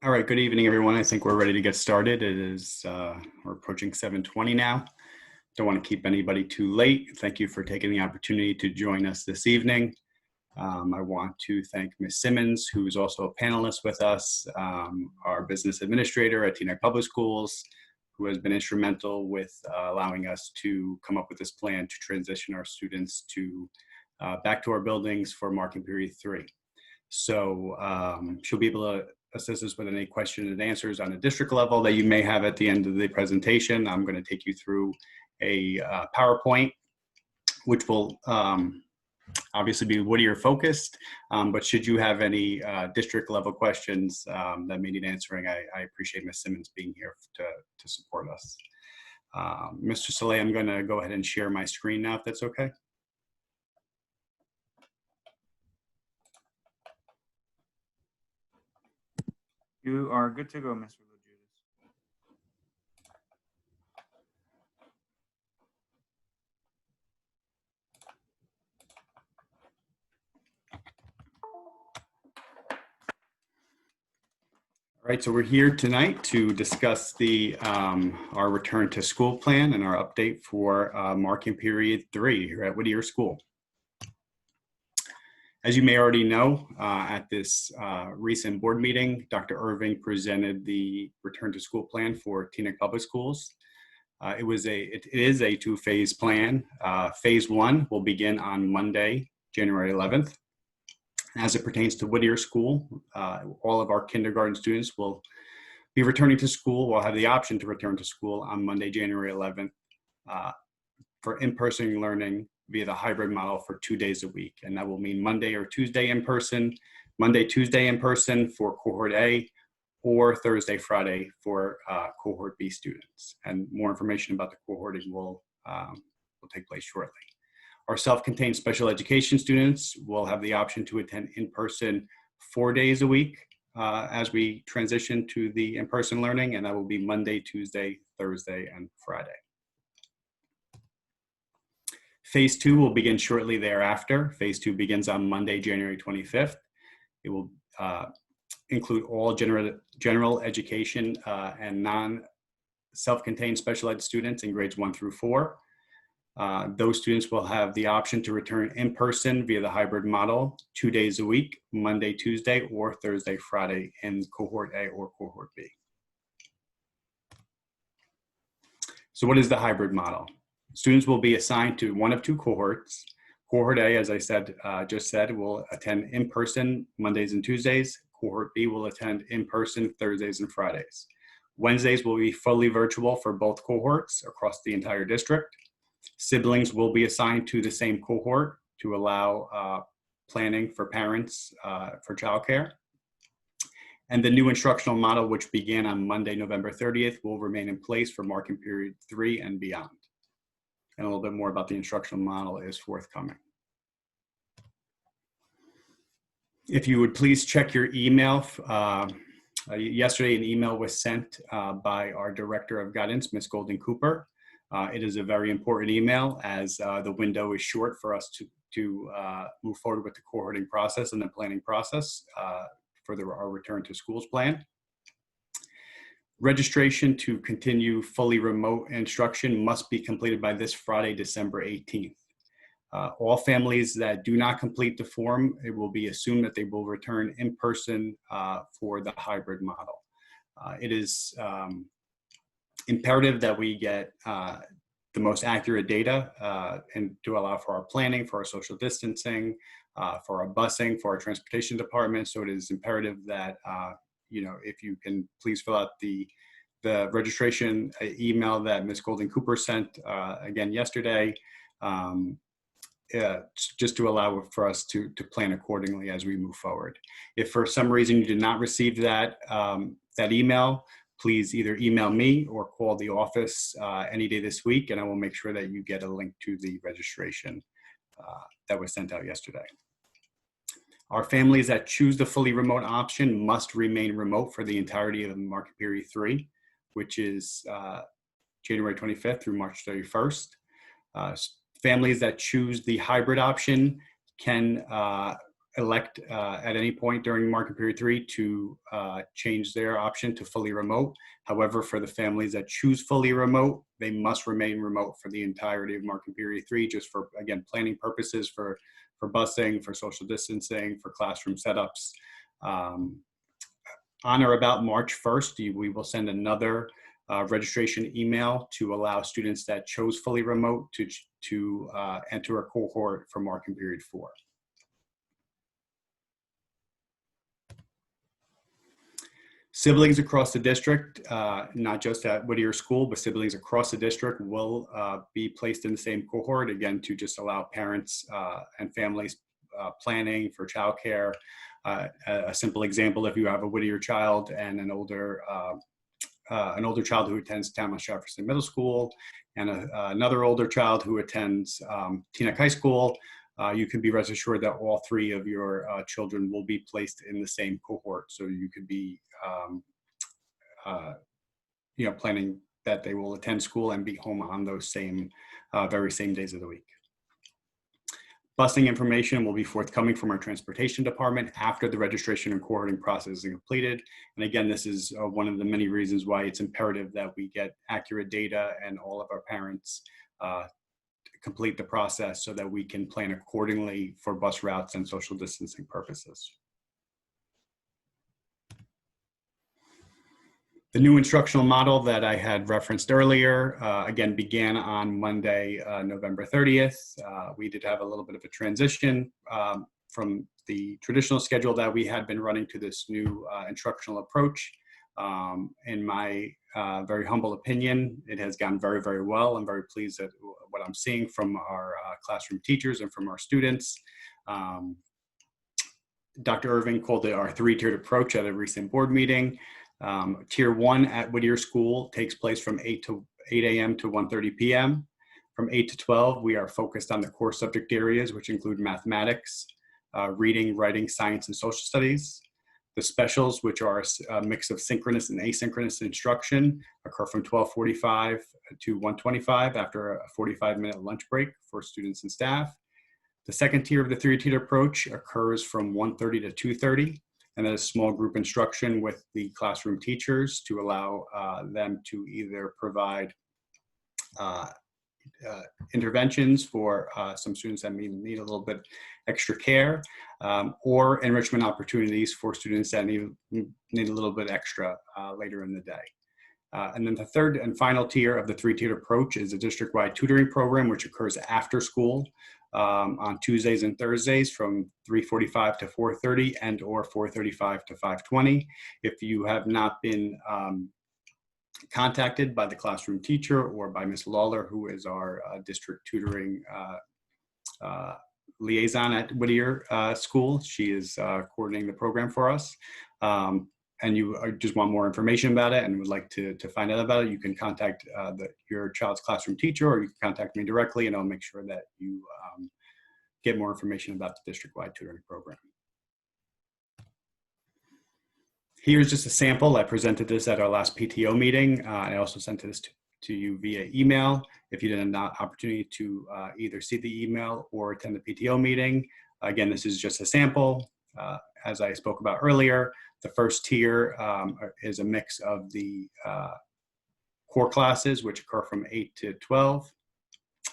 All right, good evening, everyone. I think we're ready to get started. It is, we're approaching 7:20 now. Don't want to keep anybody too late. Thank you for taking the opportunity to join us this evening. I want to thank Ms. Simmons, who is also a panelist with us, our business administrator at Teaneck Public Schools, who has been instrumental with allowing us to come up with this plan to transition our students to back to our buildings for marking period 3. So she'll be able to assist us with any questions and answers on a district level that you may have at the end of the presentation. I'm going to take you through a PowerPoint, which will obviously be Whittier focused, but should you have any district level questions that may need answering, I appreciate Ms. Simmons being here to support us. Mr. Saleh, I'm going to go ahead and share my screen now, if that's okay. You are good to go, Mr. Lejudis. All right, so we're here tonight to discuss the our return to school plan and our update for marking period 3 here at Whittier School. As you may already know, at this recent board meeting, Dr. Irving presented the return to school plan for Teaneck Public Schools. It is a 2-phase plan. Phase 1 will begin on Monday, January 11th. As it pertains to Whittier School, all of our kindergarten students will be returning to school, will have the option to return to school on Monday, January 11th for in-person learning via the hybrid model for 2 days a week. And that will mean Monday or Tuesday in person, Monday, Tuesday in person for cohort A, or Thursday, Friday for cohort B students. And more information about the cohorting will take place shortly. Our self-contained special education students will have the option to attend in person 4 days a week as we transition to the in-person learning, and that will be Monday, Tuesday, Thursday, and Friday. Phase 2 will begin shortly thereafter. Phase 2 begins on Monday, January 25th. It will include all general education and non-self-contained special ed students in grades 1 through 4. Those students will have the option to return in person via the hybrid model 2 days a week, Monday, Tuesday, or Thursday, Friday in cohort A or cohort B. So what is the hybrid model? Students will be assigned to one of 2 cohorts. Cohort A, as I said, will attend in person Mondays and Tuesdays. Cohort B will attend in person Thursdays and Fridays. Wednesdays will be fully virtual for both cohorts across the entire district. Siblings will be assigned to the same cohort to allow planning for parents for childcare. And the new instructional model, which began on Monday, November 30th, will remain in place for marking period 3 and beyond. And a little bit more about the instructional model is forthcoming. If you would please check your email. Yesterday, an email was sent by our Director of Guidance, Ms. Golden Cooper. It is a very important email as the window is short for us to move forward with the cohorting process and the planning process for our return to schools plan. Registration to continue fully remote instruction must be completed by this Friday, December 18th. All families that do not complete the form, it will be assumed that they will return in person for the hybrid model. It is imperative that we get the most accurate data and to allow for our planning, for our social distancing, for our busing, for our transportation department. So it is imperative that if you can please fill out the registration email that Ms. Golden Cooper sent again yesterday, just to allow for us to plan accordingly as we move forward. If for some reason you did not receive that email, please either email me or call the office any day this week, and I will make sure that you get a link to the registration that was sent out yesterday. Our families that choose the fully remote option must remain remote for the entirety of the market period 3, which is January 25th through March 31st. Families that choose the hybrid option can elect at any point during marking period 3 to change their option to fully remote. However, for the families that choose fully remote, they must remain remote for the entirety of marking period 3, just for, again, planning purposes, for busing, for social distancing, for classroom setups. On or about March 1st, we will send another registration email to allow students that chose fully remote to enter a cohort for marking period 4. Siblings across the district, not just at Whittier School, but siblings across the district will be placed in the same cohort, again, to just allow parents and families planning for childcare. A simple example, if you have a Whittier child and an older child who attends Thomas Jefferson Middle School and another older child who attends Teaneck High School, you can be rest assured that all 3 of your children will be placed in the same cohort. So you could be, planning that they will attend school and be home on those very same days of the week. Busing information will be forthcoming from our transportation department after the registration and cohorting process is completed. And again, this is one of the many reasons why it's imperative that we get accurate data and all of our parents complete the process so that we can plan accordingly for bus routes and social distancing purposes. The new instructional model that I had referenced earlier, again, began on Monday, November 30th. We did have a little bit of a transition from the traditional schedule that we had been running to this new instructional approach. In my very humble opinion, it has gone very, very well. I'm very pleased at what I'm seeing from our classroom teachers and from our students. Dr. Irving called it our 3-tiered approach at a recent board meeting. Tier 1 at Whittier School takes place from 8 a.m. to 1:30 p.m. From 8 to 12, we are focused on the core subject areas, which include mathematics, reading, writing, science, and social studies. The specials, which are a mix of synchronous and asynchronous instruction, occur from 12:45 to 1:25 after a 45-minute lunch break for students and staff. The second tier of the 3-tiered approach occurs from 1:30 to 2:30. And then a small group instruction with the classroom teachers to allow them to either provide interventions for some students that need a little bit extra care, or enrichment opportunities for students that need a little bit extra later in the day. And then the third and final tier of the 3-tiered approach is a district-wide tutoring program, which occurs after school on Tuesdays and Thursdays from 3:45 to 4:30 and or 4:35 to 5:20. If you have not been contacted by the classroom teacher or by Ms. Lawler, who is our district tutoring liaison at Whittier School, she is coordinating the program for us. And you just want more information about it and would like to find out about it, you can contact your child's classroom teacher, or you can contact me directly, and I'll make sure that you get more information about the district-wide tutoring program. Here's just a sample. I presented this at our last PTO meeting. I also sent this to you via email. If you didn't have an opportunity to either see the email or attend the PTO meeting, again, this is just a sample. As I spoke about earlier, the first tier is a mix of the core classes, which occur from 8 to 12.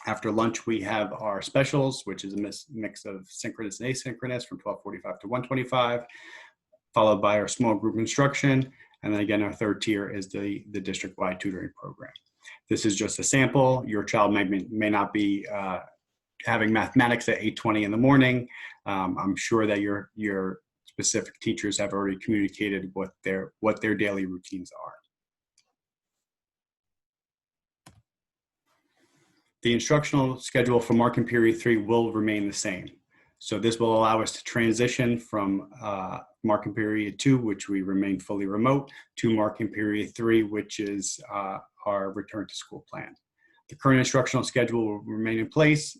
After lunch, we have our specials, which is a mix of synchronous and asynchronous from 12:45 to 1:25, followed by our small group instruction. And then again, our third tier is the district-wide tutoring program. This is just a sample. Your child may not be having mathematics at 8:20 in the morning. I'm sure that your specific teachers have already communicated what their daily routines are. The instructional schedule for marking period 3 will remain the same. So this will allow us to transition from marking period 2, which we remain fully remote, to marking period 3, which is our return to school plan. The current instructional schedule will remain in place.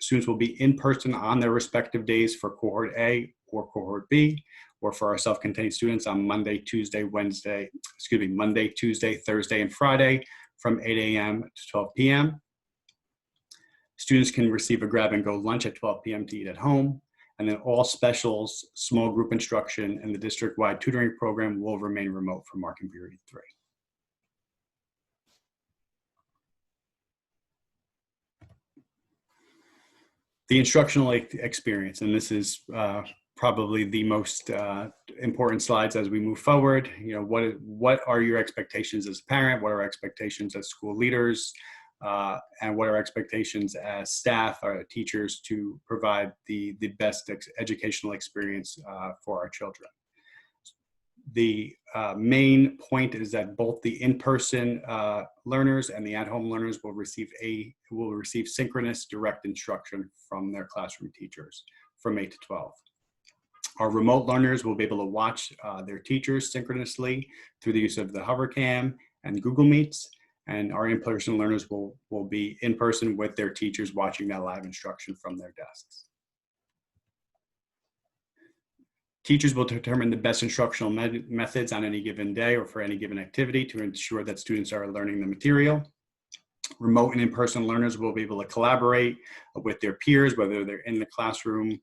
Students will be in person on their respective days for cohort A or cohort B, or for our self-contained students on Monday, Tuesday, Thursday, and Friday from 8 a.m. to 12 p.m. Students can receive a grab-and-go lunch at 12 p.m. to eat at home. And then all specials, small group instruction, and the district-wide tutoring program will remain remote for marking period 3. The instructional experience, and this is probably the most important slides as we move forward. You know, what are your expectations as a parent? What are expectations as school leaders? And what are expectations as staff or teachers to provide the best educational experience for our children? The main point is that both the in-person learners and the at-home learners will receive synchronous direct instruction from their classroom teachers from 8 to 12. Our remote learners will be able to watch their teachers synchronously through the use of the Hovercam and Google Meets, and our in-person learners will be in person with their teachers watching that live instruction from their desks. Teachers will determine the best instructional methods on any given day or for any given activity to ensure that students are learning the material. Remote and in-person learners will be able to collaborate with their peers, whether they're in the classroom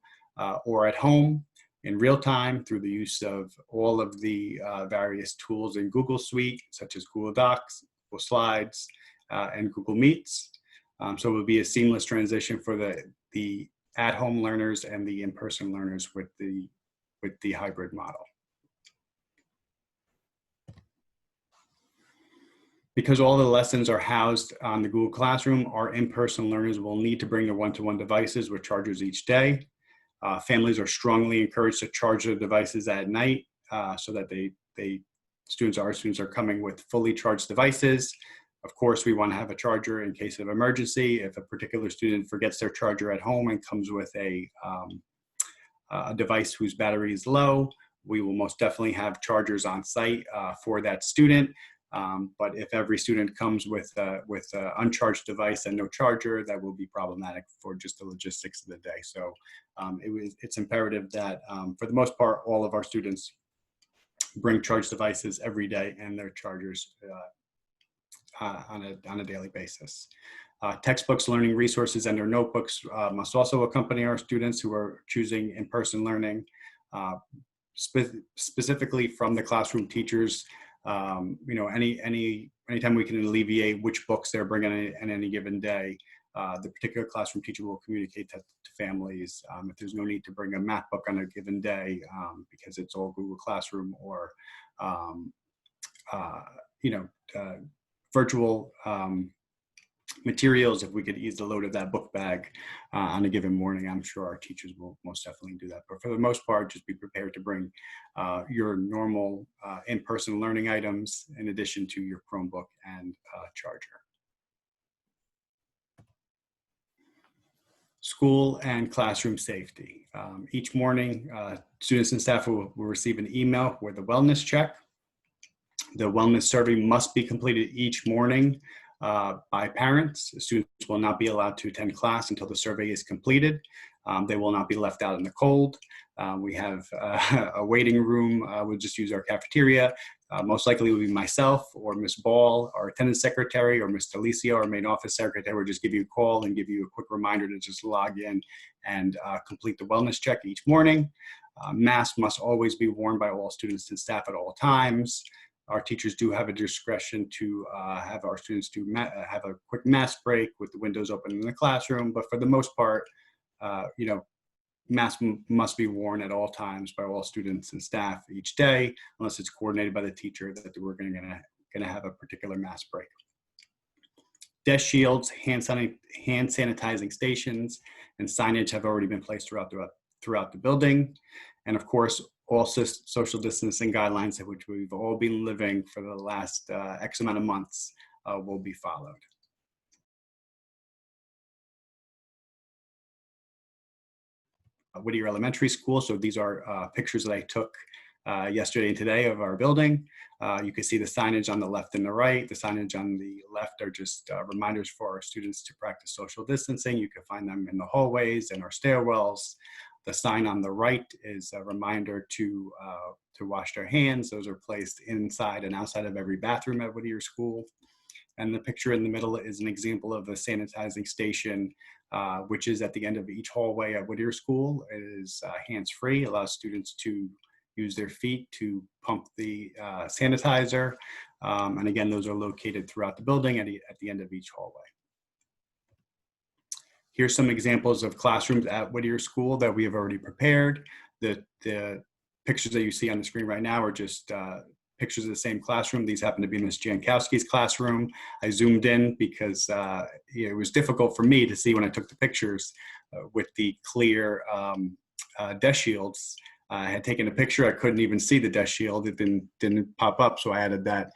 or at home in real time through the use of all of the various tools in Google Suite, such as Google Docs, Google Slides, and Google Meets. So it will be a seamless transition for the at-home learners and the in-person learners with the hybrid model. Because all the lessons are housed on the Google Classroom, our in-person learners will need to bring their one-to-one devices with chargers each day. Families are strongly encouraged to charge their devices at night so that our students are coming with fully charged devices. Of course, we want to have a charger in case of emergency. If a particular student forgets their charger at home and comes with a device whose battery is low, we will most definitely have chargers on site for that student. But if every student comes with an uncharged device and no charger, that will be problematic for just the logistics of the day. So it's imperative that for the most part, all of our students bring charged devices every day and their chargers on a daily basis. Textbooks, learning resources, and their notebooks must also accompany our students who are choosing in-person learning. Specifically from the classroom teachers, you know, anytime we can alleviate which books they're bringing in any given day, the particular classroom teacher will communicate that to families. If there's no need to bring a math book on a given day because it's all Google Classroom or, you know, virtual materials, if we could ease the load of that book bag on a given morning, I'm sure our teachers will most definitely do that. But for the most part, just be prepared to bring your normal in-person learning items in addition to your Chromebook and charger. School and classroom safety. Each morning, students and staff will receive an email with a wellness check. The wellness survey must be completed each morning by parents. Students will not be allowed to attend class until the survey is completed. They will not be left out in the cold. We have a waiting room. We'll just use our cafeteria. Most likely it will be myself or Ms. Ball, our attendance secretary, or Ms. Delicio, our main office secretary, will just give you a call and give you a quick reminder to just log in and complete the wellness check each morning. Masks must always be worn by all students and staff at all times. Our teachers do have a discretion to have our students have a quick mask break with the windows open in the classroom, but for the most part, you know, masks must be worn at all times by all students and staff each day, unless it's coordinated by the teacher that we're going to have a particular mask break. Desk shields, hand sanitizing stations, and signage have already been placed throughout the building, and of course, all social distancing guidelines of which we've all been living for the last X amount of months will be followed. Whittier Elementary School. So these are pictures that I took yesterday and today of our building. You can see the signage on the left and the right. The signage on the left are just reminders for our students to practice social distancing. You can find them in the hallways and our stairwells. The sign on the right is a reminder to wash their hands. Those are placed inside and outside of every bathroom at Whittier School. And the picture in the middle is an example of a sanitizing station, which is at the end of each hallway at Whittier School. It is hands-free, allows students to use their feet to pump the sanitizer. And again, those are located throughout the building at the end of each hallway. Here's some examples of classrooms at Whittier School that we have already prepared. The pictures that you see on the screen right now are just pictures of the same classroom. These happen to be Ms. Jankowski's classroom. I zoomed in because it was difficult for me to see when I took the pictures with the clear desk shields. I had taken a picture, I couldn't even see the desk shield. It didn't pop up, so I added that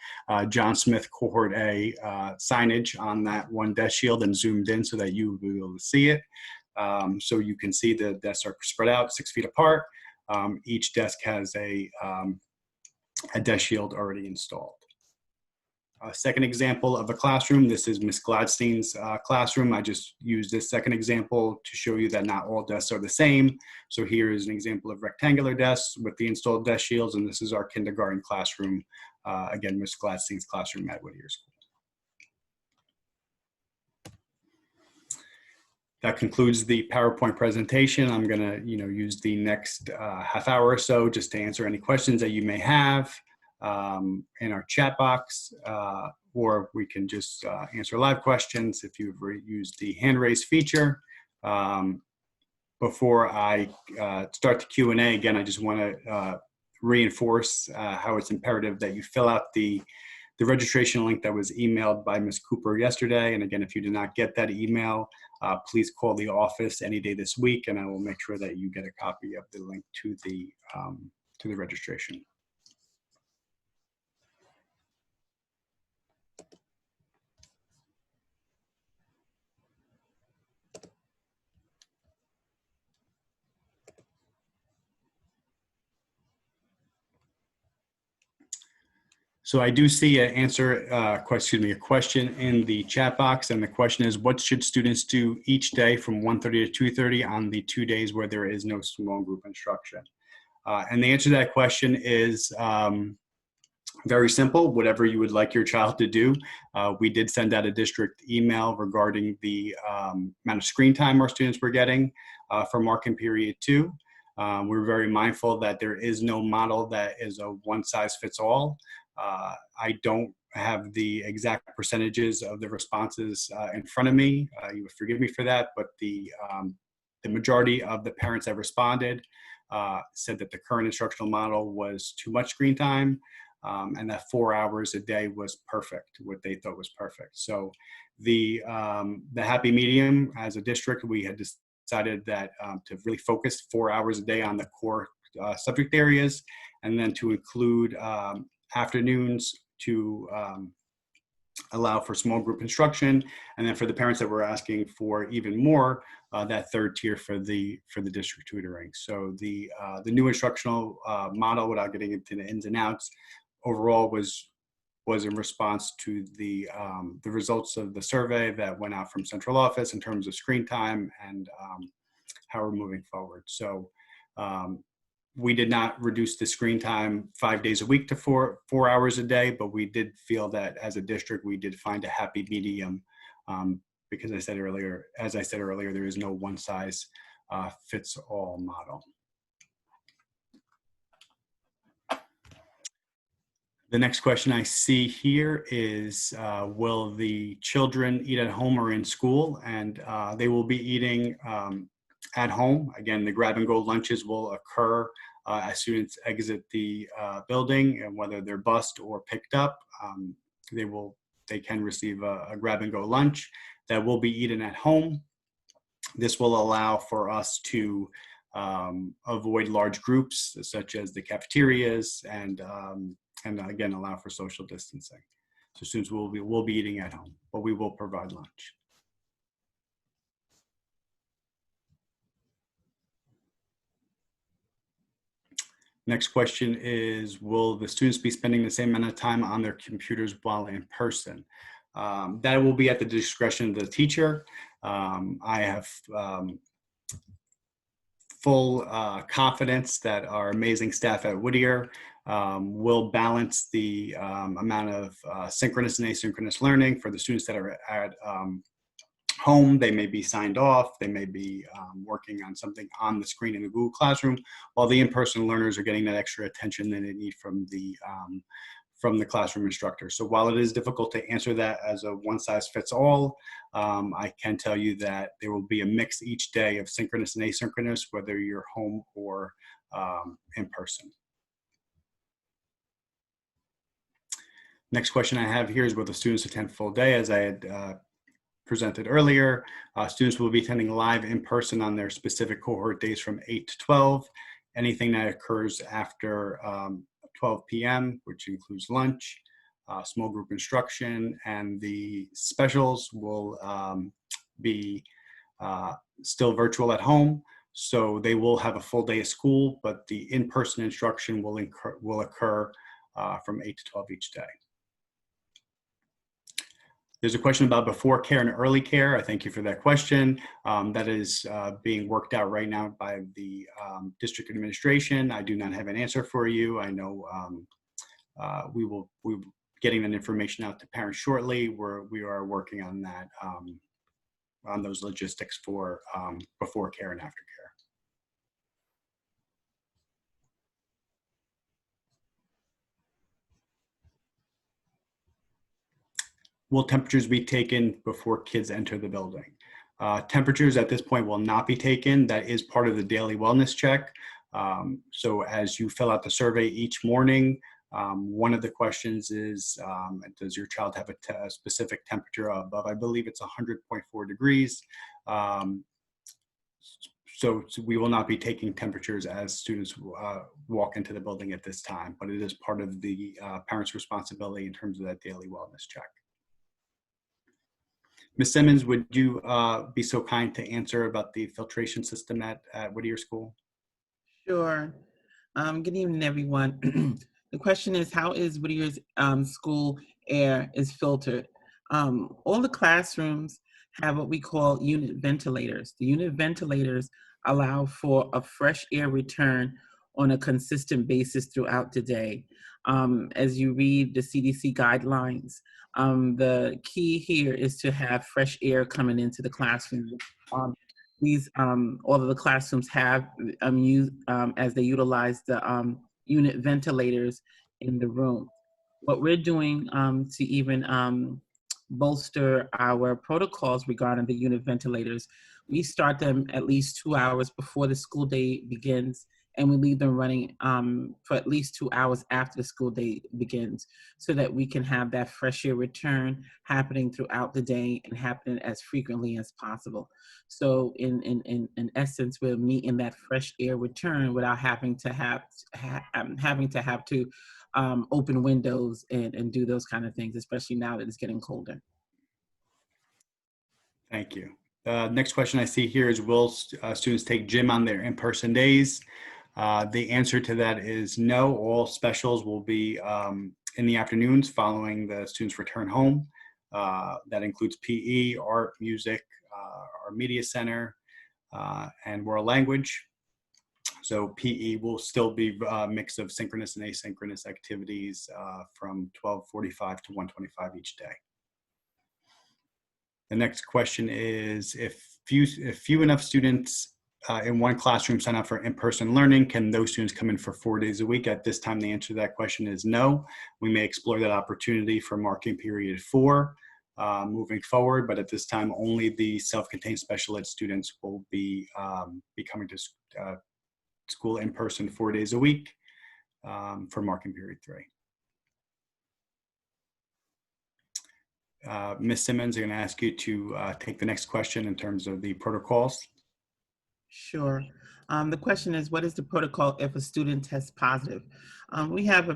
John Smith Cohort A signage on that one desk shield and zoomed in so that you would be able to see it. So you can see the desks are spread out 6 feet apart. Each desk has a desk shield already installed. A second example of a classroom, this is Ms. Gladstein's classroom. I just used this second example to show you that not all desks are the same. So here is an example of rectangular desks with the installed desk shields, and this is our kindergarten classroom. Again, Ms. Gladstein's classroom at Whittier School. That concludes the PowerPoint presentation. I'm gonna use the next half hour or so just to answer any questions that you may have in our chat box, or we can just answer live questions if you've used the hand raise feature. Before I start the Q&A, again, I just want to reinforce how it's imperative that you fill out the registration link that was emailed by Ms. Cooper yesterday. And again, if you did not get that email, please call the office any day this week, and I will make sure that you get a copy of the link to the registration. So I do see a question in the chat box, and the question is, what should students do each day from 1:30 to 2:30 on the 2 days where there is no small group instruction? And the answer to that question is very simple, whatever you would like your child to do. We did send out a district email regarding the amount of screen time our students were getting for marking period 2. We're very mindful that there is no model that is a one-size-fits-all. I don't have the exact percentages of the responses in front of me. You would forgive me for that, but the majority of the parents that responded said that the current instructional model was too much screen time, and that 4 hours a day was perfect, what they thought was perfect. So the happy medium, as a district, we had decided that to really focus 4 hours a day on the core subject areas, and then to include afternoons to allow for small group instruction, and then for the parents that were asking for even more, that third tier for the district tutoring. So the new instructional model, without getting into the ins and outs, overall was in response to the results of the survey that went out from central office in terms of screen time and how we're moving forward. So we did not reduce the screen time 5 days a week to 4 hours a day, but we did feel that as a district, we did find a happy medium because as I said earlier, there is no one size fits all model. The next question I see here is, will the children eat at home or in school? And they will be eating at home. Again, the grab and go lunches will occur as students exit the building, and whether they're bused or picked up, they can receive a grab and go lunch that will be eaten at home. This will allow for us to avoid large groups such as the cafeterias, and again allow for social distancing. So students will be eating at home, but we will provide lunch. Next question is, will the students be spending the same amount of time on their computers while in person? That will be at the discretion of the teacher. I have full confidence that our amazing staff at Whittier will balance the amount of synchronous and asynchronous learning for the students that are at home. They may be signed off, they may be working on something on the screen in the Google Classroom, while the in-person learners are getting that extra attention that they need from the classroom instructor. So while it is difficult to answer that as a one-size-fits-all, I can tell you that there will be a mix each day of synchronous and asynchronous, whether you're home or in person. Next question I have here is, will the students attend full day? As I had presented earlier, students will be attending live in person on their specific cohort days from 8 to 12. Anything that occurs after 12 p.m., which includes lunch, small group instruction, and the specials will be still virtual at home. So they will have a full day of school, but the in-person instruction will occur from 8 to 12 each day. There's a question about before care and early care. I thank you for that question. That is being worked out right now by the district administration. I do not have an answer for you. I know we will be getting that information out to parents shortly. We are working on that, on those logistics for before care and after care. Will temperatures be taken before kids enter the building? Temperatures at this point will not be taken. That is part of the daily wellness check. So as you fill out the survey each morning, one of the questions is, does your child have a specific temperature above, I believe it's 100.4 degrees. So we will not be taking temperatures as students walk into the building at this time, but it is part of the parents' responsibility in terms of that daily wellness check. Ms. Simmons, would you be so kind to answer about the filtration system at Whittier School? Sure. Good evening, everyone. The question is, how is Whittier's school air is filtered? All the classrooms have what we call unit ventilators. The unit ventilators allow for a fresh air return on a consistent basis throughout the day. As you read the CDC guidelines, the key here is to have fresh air coming into the classroom. All of the classrooms have used as they utilize the unit ventilators in the room. What we're doing to even bolster our protocols regarding the unit ventilators, we start them at least 2 hours before the school day begins, and we leave them running for at least 2 hours after the school day begins, so that we can have that fresh air return happening throughout the day and happening as frequently as possible. So in essence, we're meeting that fresh air return without having to have to open windows and do those kind of things, especially now that it's getting colder. Thank you. Next question I see here is, will students take gym on their in-person days? The answer to that is no. All specials will be in the afternoons following the students' return home. That includes PE, art, music, our media center, and world language. So PE will still be a mix of synchronous and asynchronous activities from 12:45 to 1:25 each day. The next question is, if few enough students in one classroom sign up for in-person learning, can those students come in for 4 days a week? At this time, the answer to that question is no. We may explore that opportunity for marking period 4 moving forward, but at this time, only the self-contained special ed students will be coming to school in person 4 days a week for marking period 3. Ms. Simmons, I'm going to ask you to take the next question in terms of the protocols. Sure. The question is, what is the protocol if a student tests positive? We have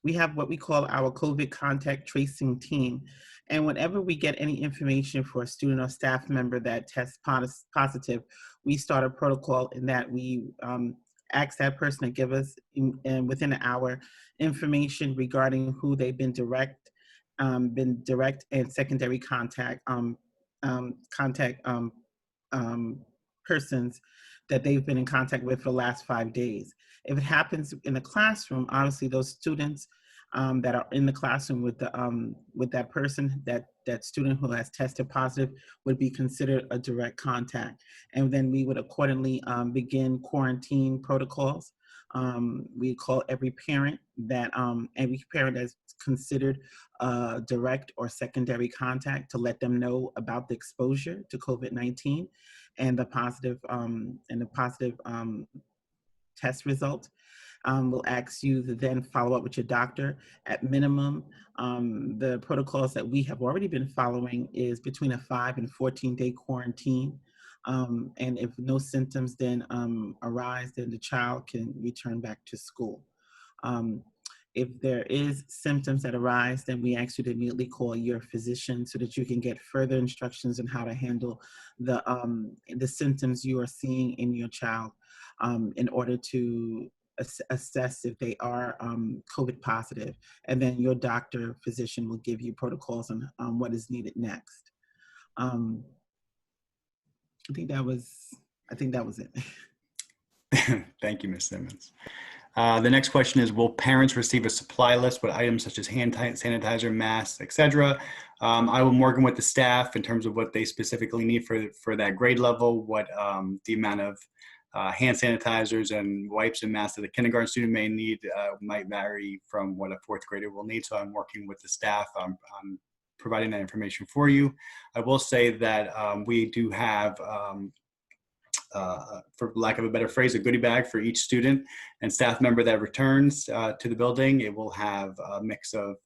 we have what we call our COVID contact tracing team. And whenever we get any information for a student or staff member that tests positive, we start a protocol in that we ask that person to give us, within an hour, information regarding who they've been direct and secondary contact persons that they've been in contact with for the last 5 days. If it happens in the classroom, obviously those students that are in the classroom with that person, that student who has tested positive would be considered a direct contact. And then we would accordingly begin quarantine protocols. We call every parent that's considered direct or secondary contact to let them know about the exposure to COVID-19 and the positive test result. We'll ask you to then follow up with your doctor. At minimum, the protocols that we have already been following is between a 5 and 14-day quarantine. And if no symptoms then arise, then the child can return back to school. If there is symptoms that arise, then we ask you to immediately call your physician so that you can get further instructions on how to handle the symptoms you are seeing in your child in order to assess if they are COVID positive. And then your doctor, physician will give you protocols on what is needed next. I think that was it. Thank you, Ms. Simmons. The next question is, will parents receive a supply list with items such as hand sanitizer, masks, etc.? I will work with the staff in terms of what they specifically need for that grade level, what the amount of hand sanitizers and wipes and masks that a kindergarten student may need might vary from what a fourth grader will need. So I'm working with the staff. I'm providing that information for you. I will say that we do have for lack of a better phrase, a goodie bag for each student and staff member that returns to the building. It will have a mix of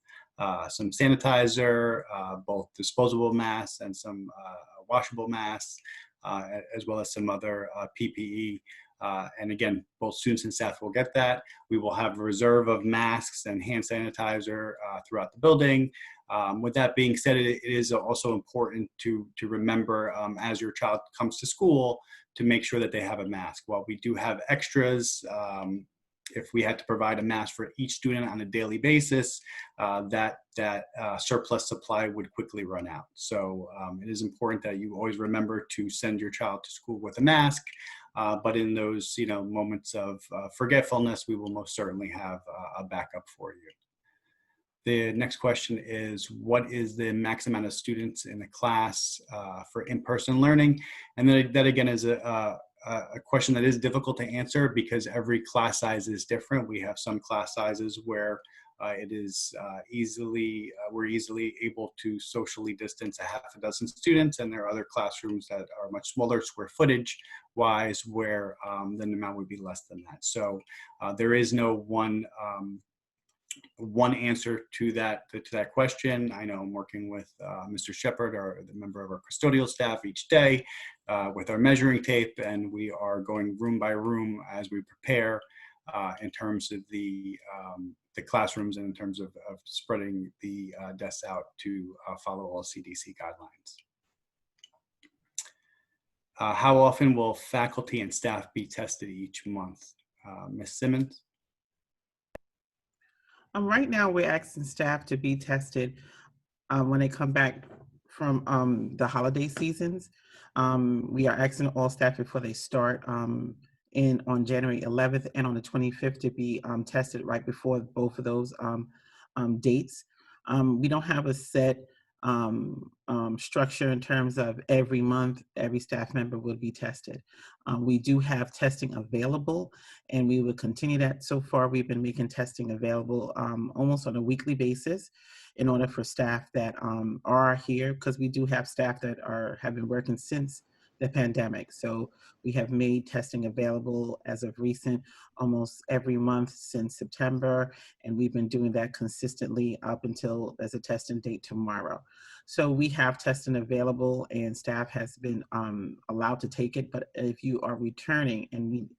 some sanitizer, both disposable masks and some washable masks, as well as some other PPE. And again, both students and staff will get that. We will have a reserve of masks and hand sanitizer throughout the building. With that being said, it is also important to remember as your child comes to school to make sure that they have a mask. While we do have extras, if we had to provide a mask for each student on a daily basis, that surplus supply would quickly run out. So it is important that you always remember to send your child to school with a mask. But in those moments of forgetfulness, we will most certainly have a backup for you. The next question is, what is the max amount of students in the class for in-person learning? And then that again is a question that is difficult to answer because every class size is different. We have some class sizes where it is we're easily able to socially distance a half a dozen students, and there are other classrooms that are much smaller square footage wise where then the amount would be less than that. So there is no one answer to that question. I know I'm working with Mr. Shepard, the member of our custodial staff, each day with our measuring tape, and we are going room by room as we prepare in terms of the classrooms and in terms of spreading the desks out to follow all CDC guidelines. How often will faculty and staff be tested each month? Ms. Simmons? Right now, we're asking staff to be tested when they come back from the holiday seasons. We are asking all staff before they start on January 11th and on the 25th to be tested right before both of those dates. We don't have a set structure in terms of every month, every staff member will be tested. We do have testing available and we will continue that. So far, we've been making testing available almost on a weekly basis in order for staff that are here, because we do have staff that have been working since the pandemic. So we have made testing available as of recent almost every month since September, and we've been doing that consistently up until there's a testing date tomorrow. So we have testing available and staff has been allowed to take it, but if you are returning,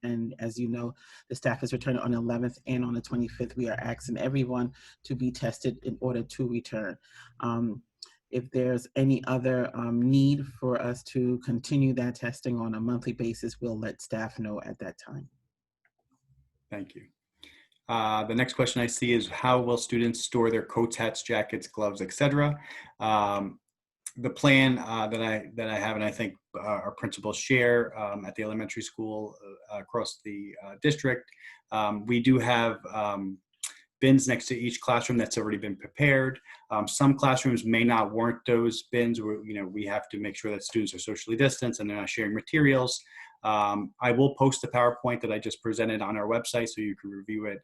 and as you know, the staff is returning on the 11th and on the 25th, we are asking everyone to be tested in order to return. If there's any other need for us to continue that testing on a monthly basis, we'll let staff know at that time. Thank you. The next question I see is, how will students store their coats, hats, jackets, gloves, etc.? the plan that I have, and I think our principals share at the elementary school across the district, we do have bins next to each classroom that's already been prepared. Some classrooms may not warrant those bins where, we have to make sure that students are socially distanced and they're not sharing materials. I will post the PowerPoint that I just presented on our website so you can review it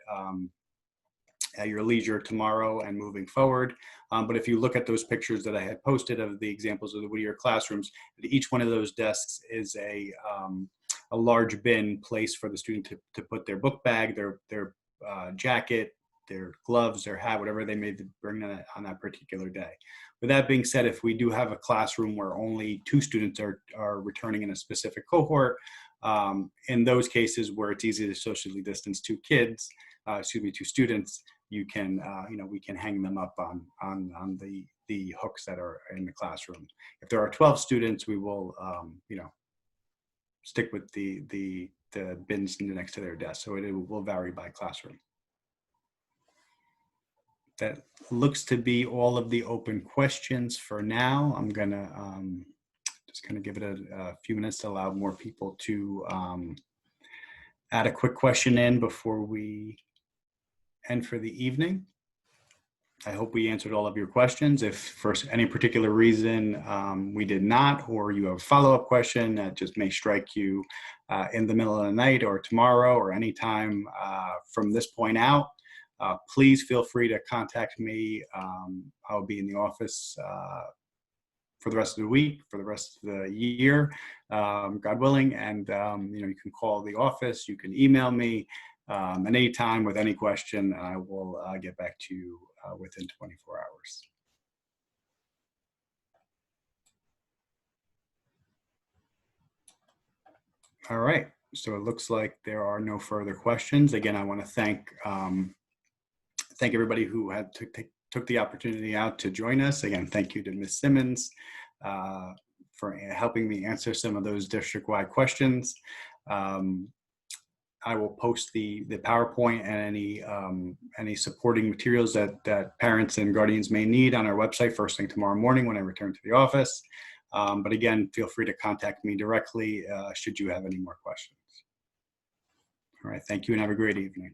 at your leisure tomorrow and moving forward. But if you look at those pictures that I had posted of the examples of the Whittier classrooms, each one of those desks is a large bin place for the student to put their book bag, their jacket, their gloves, their hat, whatever they may bring on that particular day. With that being said, if we do have a classroom where only 2 students are returning in a specific cohort, in those cases where it's easy to socially distance 2 students, you can, we can hang them up on the hooks that are in the classroom. If there are 12 students, we will, stick with the bins next to their desk. So it will vary by classroom. That looks to be all of the open questions for now. I'm gonna just gonna give it a few minutes to allow more people to add a quick question in before we end for the evening. I hope we answered all of your questions. If for any particular reason we did not, or you have a follow-up question that just may strike you in the middle of the night or tomorrow or anytime from this point out, please feel free to contact me. I'll be in the office for the rest of the week, for the rest of the year, God willing. And you can call the office, you can email me at any time with any question. I will get back to you within 24 hours. All right, so it looks like there are no further questions. Again, I want to thank everybody who had took the opportunity out to join us. Again, thank you to Ms. Simmons for helping me answer some of those district-wide questions. I will post the PowerPoint and any supporting materials that parents and guardians may need on our website first thing tomorrow morning when I return to the office. But again, feel free to contact me directly should you have any more questions. All right, thank you and have a great evening.